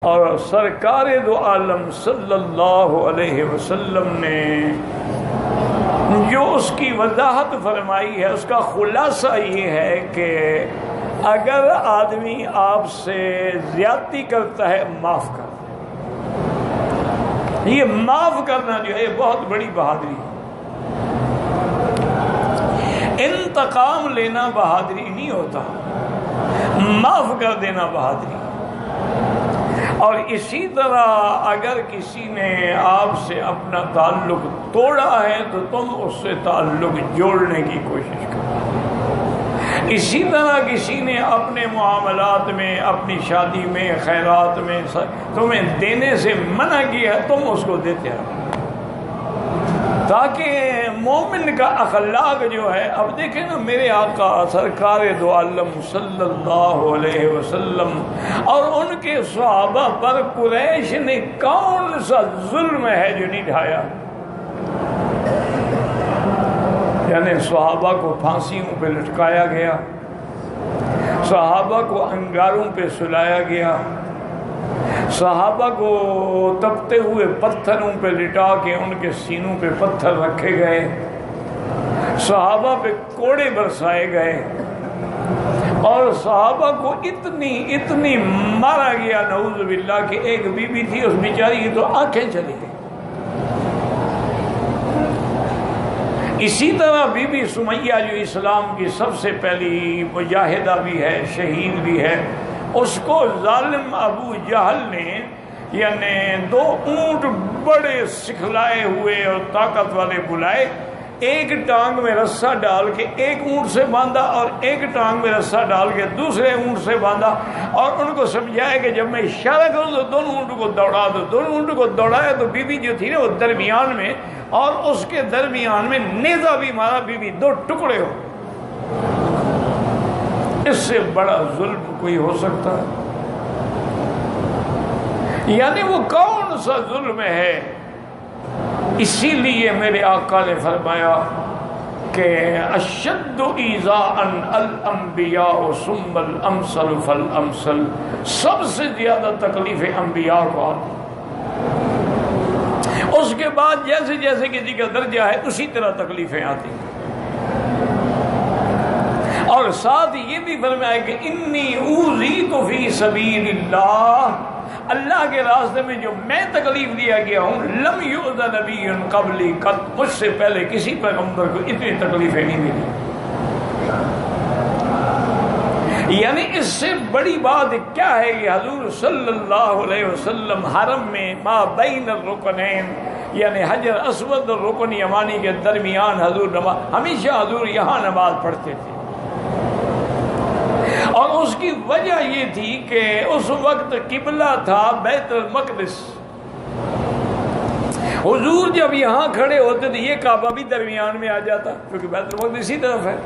اور سرکار دو عالم صلی اللہ علیہ وسلم نے جو اس کی وضاحت فرمائی ہے اس کا خلاصہ یہ ہے کہ اگر آدمی آپ سے زیادتی کرتا ہے معاف کر دیں۔ یہ معاف کرنا جو ہے بہت بڑی بہادری ہے۔ انتقام لینا بہادری نہیں ہوتا، معاف کر دینا بہادری۔ اور اسی طرح اگر کسی نے آپ سے اپنا تعلق توڑا ہے تو تم اس سے تعلق جوڑنے کی کوشش کرو۔ اسی طرح کسی نے اپنے معاملات میں، اپنی شادی میں، خیرات میں تمہیں دینے سے منع کیا ہے، تم اس کو دیتے رہو، تاکہ مومن کا اخلاق جو ہے، اب دیکھیں نا میرے آقا سرکار دو عالم صلی اللہ علیہ وسلم اور ان کے صحابہ پر قریش نے کون سا ظلم ہے جو نہیں ڈھایا؟ یعنی صحابہ کو پھانسیوں پہ لٹکایا گیا، صحابہ کو انگاروں پہ سلایا گیا، صحابہ کو تپتے ہوئے پتھروں پہ لٹا کے ان کے سینوں پہ پتھر رکھے گئے، صحابہ پہ کوڑے برسائے گئے، اور صحابہ کو اتنی مارا گیا نعوذ باللہ کہ ایک بی بی تھی، اس بیچاری کی تو آنکھیں چلی گئی۔ اسی طرح بی بی سمیہ جو اسلام کی سب سے پہلی مجاہدہ بھی ہے، شہید بھی ہے، اس کو ظالم ابو جہل نے یعنی 2 اونٹ بڑے سکھلائے ہوئے اور طاقت والے بلائے، ایک ٹانگ میں رسہ ڈال کے ایک اونٹ سے باندھا اور ایک ٹانگ میں رسہ ڈال کے دوسرے اونٹ سے باندھا، اور ان کو سمجھایا کہ جب میں اشارہ کروں تو دونوں اونٹ کو دوڑا دو۔ دونوں اونٹ کو دوڑایا تو بی بی جو تھی نا وہ درمیان میں، اور اس کے درمیان میں نیزہ بھی مارا، بی بی 2 ٹکڑے ہو۔ اس سے بڑا ظلم کوئی ہو سکتا ہے؟ یعنی وہ کون سا ظلم ہے؟ اسی لیے میرے آقا نے فرمایا کہ اشد ایذاء الانبیاء ثم الامثل فالامثل، سب سے زیادہ تکلیفیں انبیاء کو آتی، اس کے بعد جیسے جیسے کسی کا درجہ ہے اسی طرح تکلیفیں آتی ہیں۔ اور ساتھ یہ بھی فرمایا کہ انی اوذیت فی سبیل اللہ، اللہ کے راستے میں جو میں تکلیف دیا گیا ہوں، لم یؤذ نبی قبلی قط، مجھ سے پہلے کسی پیغمبر کو اتنی تکلیفیں نہیں ملی۔ یعنی اس سے بڑی بات کیا ہے کہ حضور صلی اللہ علیہ وسلم حرم میں ما بین الرکنین، یعنی حجر اسود اور رکن یمانی کے درمیان حضور نماز، ہمیشہ حضور یہاں نماز پڑھتے تھے۔ اور اس کی وجہ یہ تھی کہ اس وقت قبلہ تھا بیت المقدس، حضور جب یہاں کھڑے ہوتے تھے یہ کعبہ بھی درمیان میں آ جاتا کیونکہ بیت المقدس اسی طرف ہے،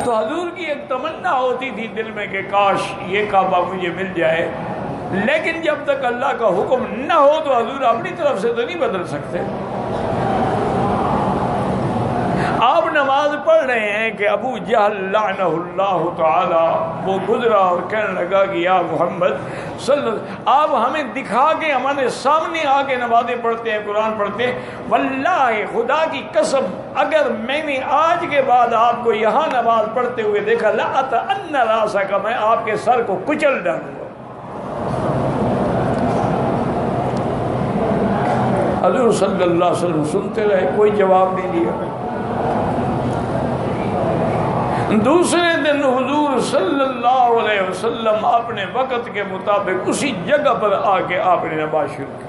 تو حضور کی ایک تمنا ہوتی تھی دل میں کہ کاش یہ کعبہ مجھے مل جائے، لیکن جب تک اللہ کا حکم نہ ہو تو حضور اپنی طرف سے تو نہیں بدل سکتے۔ آپ نماز پڑھ رہے ہیں کہ ابو جہل لعنہ اللہ تعالی وہ گزرا اور کہنے لگا کہ یا محمد صلی اللہ، آپ ہمیں دکھا کے ہمارے سامنے آ کے نمازیں پڑھتے ہیں، قرآن پڑھتے ہیں، واللہ خدا کی قسم اگر میں نے آج کے بعد آپ کو یہاں نماز پڑھتے ہوئے دیکھا لأطأن رأسک، میں آپ کے سر کو کچل ڈالوں گا۔ حضور صلی اللہ علیہ وسلم سنتے رہے، کوئی جواب نہیں دیا۔ دوسرے دن حضور صلی اللہ علیہ وسلم اپنے وقت کے مطابق اسی جگہ پر آ کے آپ نے نماز شروع کی۔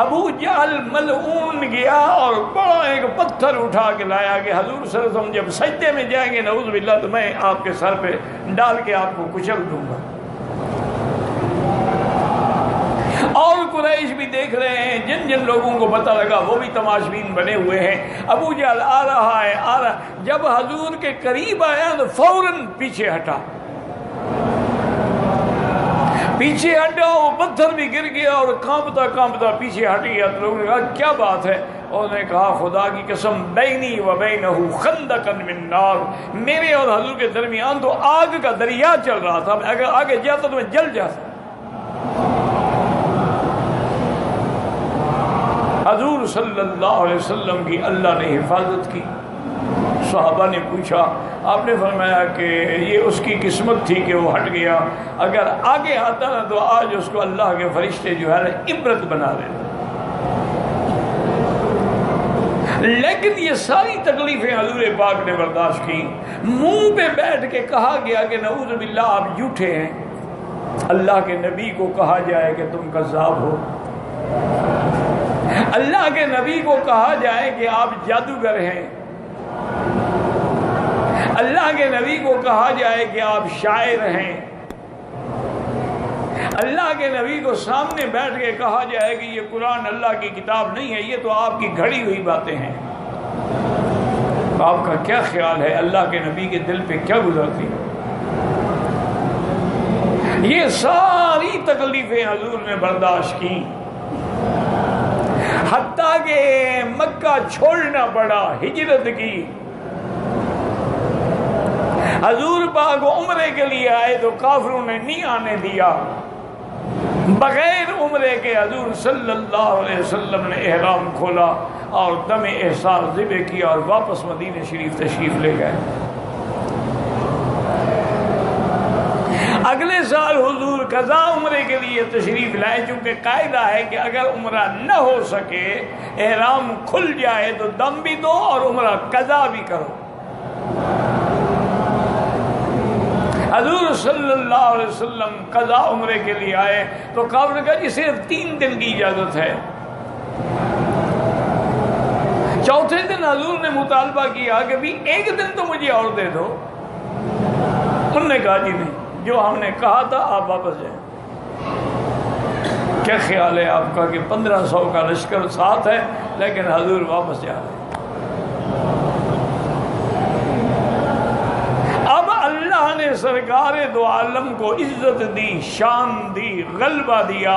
ابو جہل ملعون گیا اور بڑا ایک پتھر اٹھا کے لایا کہ حضور صلی اللہ علیہ وسلم جب سجدے میں جائیں گے نعوذ باللہ تو میں آپ کے سر پہ ڈال کے آپ کو کچل دوں گا۔ اور قریش بھی دیکھ رہے ہیں، جن جن لوگوں کو پتہ لگا وہ بھی تماشبین بنے ہوئے ہیں۔ ابو جہل آ رہا ہے، جب حضور کے قریب آیا تو فوراً پیچھے ہٹا، وہ پتھر بھی گر گیا اور کانپتا پیچھے ہٹ گیا۔ تو لوگوں نے کہا کیا بات ہے؟ انہوں نے کہا خدا کی قسم بینی و بینہ خندقا من نار، میرے اور حضور کے درمیان تو آگ کا دریا چل رہا تھا، اگر آگے جاتا تو میں جل جاتا۔ حضور صلی اللہ علیہ وسلم کی اللہ نے حفاظت کی۔ صحابہ نے پوچھا، آپ نے فرمایا کہ یہ اس کی قسمت تھی کہ وہ ہٹ گیا، اگر آگے آتا نا تو آج اس کو اللہ کے فرشتے جو ہے عبرت بنا دیتے۔ لیکن یہ ساری تکلیفیں حضور پاک نے برداشت کی۔ منہ پہ بیٹھ کے کہا گیا کہ نعوذ باللہ آپ جھوٹے ہیں، اللہ کے نبی کو کہا جائے کہ تم کذاب ہو، اللہ کے نبی کو کہا جائے کہ آپ جادوگر ہیں، اللہ کے نبی کو کہا جائے کہ آپ شاعر ہیں، اللہ کے نبی کو سامنے بیٹھ کے کہا جائے کہ یہ قرآن اللہ کی کتاب نہیں ہے، یہ تو آپ کی گھڑی ہوئی باتیں ہیں۔ آپ کا کیا خیال ہے اللہ کے نبی کے دل پہ کیا گزرتی؟ یہ ساری تکلیفیں حضور نے برداشت کی، حتیٰ کہ مکہ چھوڑنا پڑا، ہجرت کی۔ حضور پاک عمرے کے لیے آئے تو کافروں نے نہیں آنے دیا، بغیر عمرے کے حضور صلی اللہ علیہ وسلم نے احرام کھولا اور دم احسار ذبح کیا اور واپس مدینہ شریف تشریف لے گئے۔ اگلے سال حضور قضا عمرے کے لیے تشریف لائے، چونکہ قاعدہ ہے کہ اگر عمرہ نہ ہو سکے، احرام کھل جائے تو دم بھی دو اور عمرہ قضا بھی کرو۔ حضور صلی اللہ علیہ وسلم قضا عمرے کے لیے آئے تو کافر نے کہا جی صرف 3 دن کی اجازت ہے۔ چوتھے دن حضور نے مطالبہ کیا کہ بھی 1 دن تو مجھے اور دے دو۔ انہوں نے کہا جی نہیں، جو ہم نے کہا تھا آپ واپس جائیں۔ کیا خیال ہے آپ کا کہ 1500 کا لشکر ساتھ ہے لیکن حضور واپس جا رہے ہیں۔ اللہ نے سرکار دو عالم کو عزت دی، شان دی، غلبہ دیا۔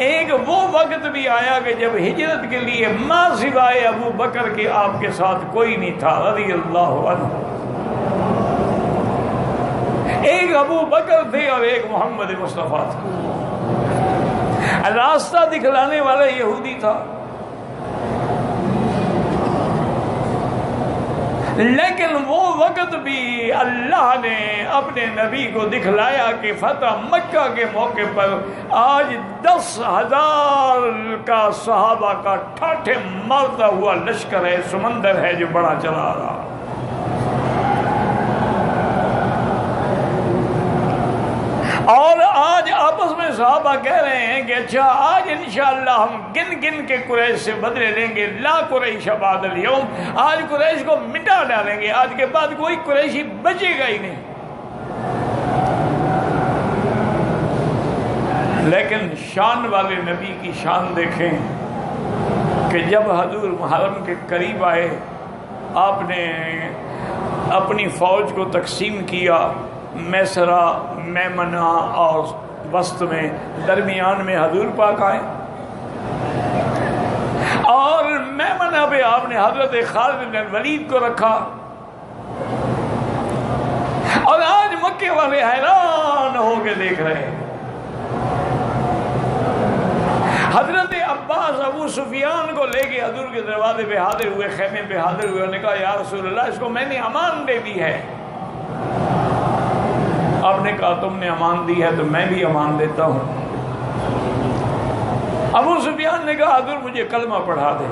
ایک وہ وقت بھی آیا کہ جب ہجرت کے لیے ماں سوائے ابو بکر کے آپ کے ساتھ کوئی نہیں تھا رضی اللہ عنہ۔ ایک ابو بکر تھے اور ایک محمد مصطفیٰ تھا، راستہ دکھلانے والا یہودی تھا، لیکن وہ وقت بھی اللہ نے اپنے نبی کو دکھلایا کہ فتح مکہ کے موقع پر آج 10,000 کا صحابہ کا ٹھاٹھے مارتا ہوا لشکر ہے، سمندر ہے جو بڑا چلا رہا۔ اور آج آپس میں صحابہ کہہ رہے ہیں کہ اچھا آج انشاءاللہ ہم گن گن کے قریش سے بدلے لیں گے، لا قریش بعد اليوم، آج قریش کو مٹا ڈالیں گے، آج کے بعد کوئی قریشی بچے گا ہی نہیں۔ لیکن شان والے نبی کی شان دیکھیں کہ جب حضور محرم کے قریب آئے، آپ نے اپنی فوج کو تقسیم کیا، میسرہ، میمنہ اور وسط میں، درمیان میں حضور پاک آئے، اور میمنہ پہ آپ نے حضرت خالد بن الولید کو رکھا، اور آج مکے والے حیران ہو کے دیکھ رہے ہیں۔ حضرت عباس ابو سفیان کو لے کے حضور کے دروازے پہ حاضر ہوئے، خیمے پہ حاضر ہوئے، انہوں نے کہا یا رسول اللہ اس کو میں نے امان دے دی ہے۔ آپ نے کہا تم نے امان دی ہے تو میں بھی امان دیتا ہوں۔ ابو سفیان نے کہا حضور مجھے کلمہ پڑھا دے۔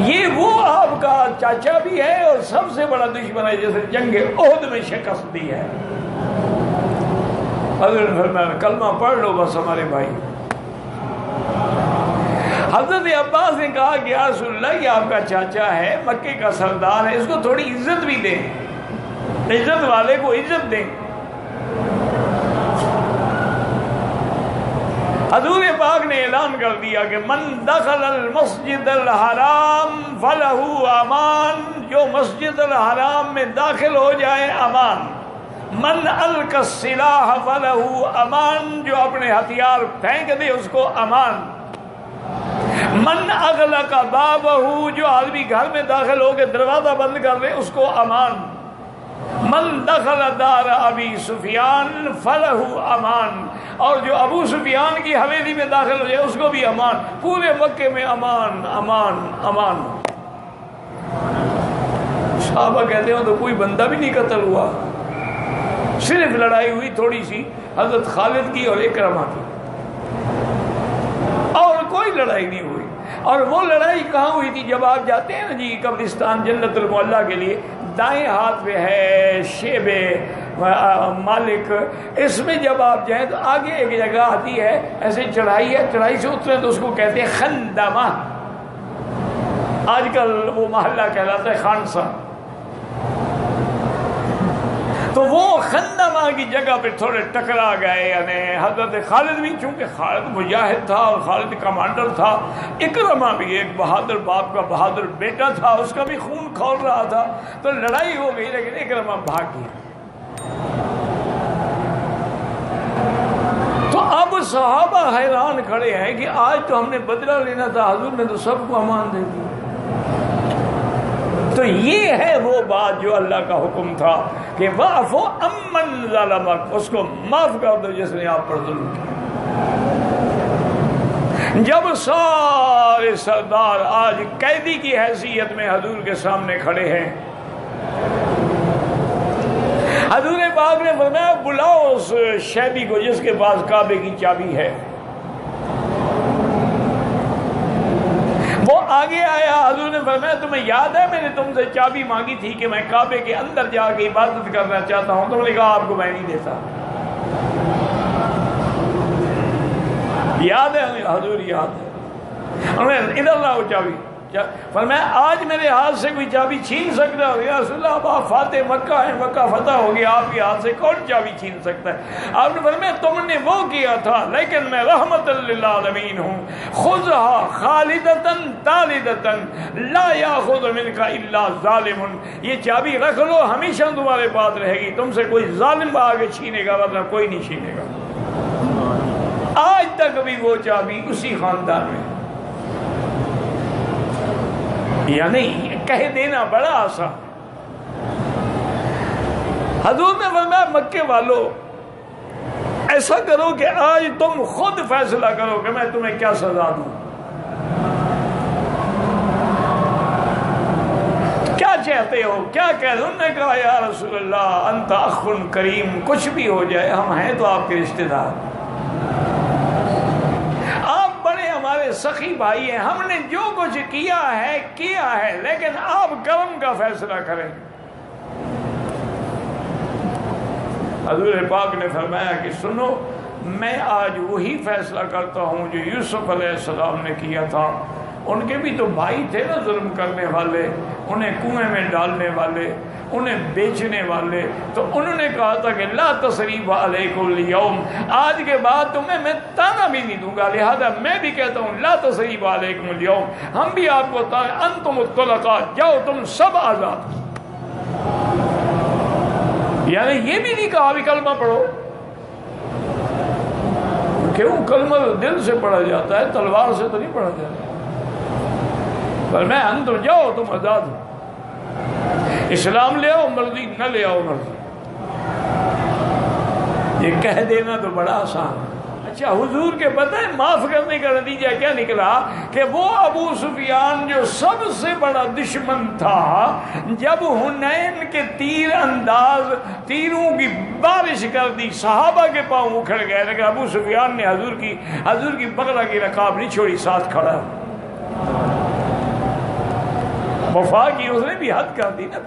یہ وہ آپ کا چاچا بھی ہے اور سب سے بڑا دشمن ہے جیسے جنگ احد میں شکست دی ہے۔ حضرت نے فرمایا کلمہ پڑھ لو بس ہمارے بھائی۔ حضرت عباس نے کہا کہ یا رسول اللہ یہ آپ کا چاچا ہے، مکے کا سردار ہے، اس کو تھوڑی عزت بھی دیں، عزت والے کو عزت دیں۔ حضور پاک نے اعلان کر دیا کہ من دخل المسجد الحرام فلہ امان، جو مسجد الحرام میں داخل ہو جائے امان۔ من القى السلاح فلہ امان، جو اپنے ہتھیار پھینک دے اس کو امان۔ من اغلق بابہ، جو آدمی گھر میں داخل ہو کے دروازہ بند کر دے اس کو امان۔ من دخل دار ابی سفیان فلہ امان، اور جو ابو سفیان کی حویلی میں داخل ہو جائے اس کو بھی امان۔ پورے مکے میں امان امان امان۔ صحابہ کہتے ہیں تو کوئی بندہ بھی نہیں قتل ہوا، صرف لڑائی ہوئی تھوڑی سی حضرت خالد کی اور اکرمہ کی، اور کوئی لڑائی نہیں ہوئی۔ اور وہ لڑائی کہاں ہوئی تھی؟ جب آپ جاتے ہیں نا جی قبرستان جنت المعلیٰ کے لیے، دائیں ہاتھ پہ ہے شیب مالک، اس میں جب آپ جائیں تو آگے ایک جگہ آتی ہے، ایسے چڑھائی ہے، چڑھائی سے اترے تو اس کو کہتے ہیں خندمہ، آج کل وہ محلہ کہلاتا ہے خانسا۔ تو وہ خندمہ کی جگہ پہ تھوڑے ٹکرا گئے، یعنی حضرت خالد بھی، چونکہ خالد مجاہد تھا اور خالد کمانڈر تھا، اکرمہ بھی ایک بہادر باپ کا بہادر بیٹا تھا، اس کا بھی خون کھول رہا تھا، تو لڑائی ہو گئی لیکن اکرمہ بھاگ گیا۔ تو اب صحابہ حیران کھڑے ہیں کہ آج تو ہم نے بدلہ لینا تھا، حضور نے تو سب کو امان دے دی۔ تو یہ ہے وہ بات جو اللہ کا حکم تھا کہ واعف عمن ظلمک، اس کو معاف کر دو جس نے آپ پر ظلم کیا۔ جب سارے سردار آج قیدی کی حیثیت میں حضور کے سامنے کھڑے ہیں، حضور پاک نے فرمایا بلاؤ اس شیبی کو جس کے پاس کعبے کی چابی ہے۔ وہ آگے آیا، حضور نے فرمایا تمہیں یاد ہے میں نے تم سے چابی مانگی تھی کہ میں کعبے کے اندر جا کے عبادت کرنا چاہتا ہوں، تم نے کہا آپ کو میں نہیں دیتا۔ یاد ہے ہمیں؟ حضور یاد ہے۔ انہیں ادھر لاؤ چابی۔ فرمایا آج میرے ہاتھ سے کوئی چابی چھین سکتا ہے؟ یا رسول اللہ آپ فاتح مکہ ہیں، مکہ فتح ہو گیا، آپ کے ہاتھ سے کون چابی چھین سکتا ہے؟ آپ نے فرمایا تم نے وہ کیا تھا لیکن میں رحمت للعالمین ہوں، خذھا خالدتاً تالدتاً لا یاخذ منک الا ظالم، یہ چابی رکھ لو ہمیشہ تمہارے پاس رہے گی، تم سے کوئی ظالم آگے چھینے گا ورنہ کوئی نہیں چھینے گا۔ آج تک بھی وہ چابی اسی خاندان میں، یعنی کہہ دینا بڑا آسان۔ حضور نے فرمایا مکے والو ایسا کرو کہ آج تم خود فیصلہ کرو کہ میں تمہیں کیا سزا دوں، کیا چاہتے ہو، کیا کہہ دوں؟ انہوں نے کہا یا رسول اللہ انت اخ کریم، کچھ بھی ہو جائے ہم ہیں تو آپ کے رشتہ دار، ہمارے سخی بھائی ہیں، ہم نے جو کچھ کیا ہے لیکن آپ کرم کا فیصلہ کریں۔ حضور پاک نے فرمایا کہ سنو میں آج وہی فیصلہ کرتا ہوں جو یوسف علیہ السلام نے کیا تھا۔ ان کے بھی تو بھائی تھے نا ظلم کرنے والے، انہیں کنویں میں ڈالنے والے، انہیں بیچنے والے، تو انہوں نے کہا تھا کہ لا تثریب علیکم اليوم، آج کے بعد تمہیں میں تانا بھی نہیں دوں گا، لہذا میں بھی کہتا ہوں لا تثریب علیکم اليوم، ہم بھی آپ کو انتم الطلقاء، جاؤ تم سب آزاد۔ یعنی یہ بھی نہیں کہا بھی کلمہ پڑھو، کیوں؟ کلمہ دل سے پڑھا جاتا ہے، تلوار سے تو نہیں پڑھا جاتا، پر میں انتم جاؤ تم آزاد ہو، اسلام لے آؤ مرضی، نہ لے آؤ مرضی۔ یہ کہہ دینا تو بڑا آسان ہے۔ اچھا حضور کے پتہ ہے معاف کرنے کا نتیجہ کیا نکلا؟ کہ وہ ابو سفیان جو سب سے بڑا دشمن تھا، جب حنین کے تیر انداز تیروں کی بارش کر دی، صحابہ کے پاؤں اکھڑ گئے، لیکن ابو سفیان نے حضور کی بغلہ کی رکاب نہیں چھوڑی، ساتھ کھڑا۔ وفا کی اس نے بھی حد کر دی نا۔